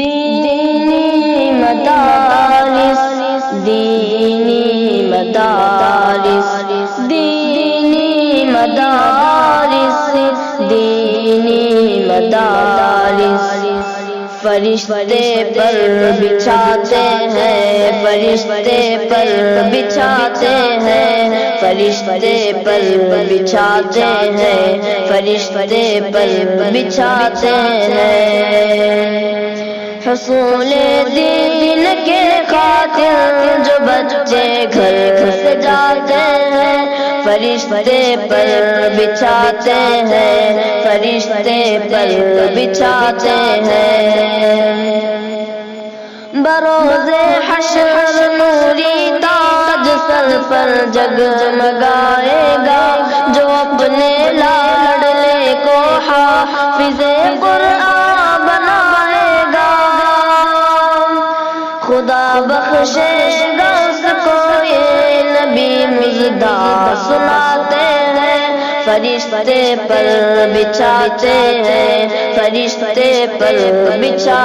دینی مدارس، دینی مدارس، دینی مدارس، دینی مدارس، فرشتے پر بچھاتے ہیں، فرشتے پر بچھاتے ہیں، فرشتے پر بچھاتے ہیں، فرشتے پر بچھاتے ہیں، حصول دین کے خاطر جو بچے گھر سے جاتے ہیں، فرشتے پر بچھاتے ہیں، فرشتے پر بچھاتے ہیں، بروز حشر نوری تاج سر پر جگمگائے گا، جو اپنے لاڈلے کو حافظ قرآن بنائے گا، خدا بخشے گا اس کو یہ نبی مژدہ سناتے ہیں، فرشتے پر بچھاتے ہیں، فرشتے پر بچھاتے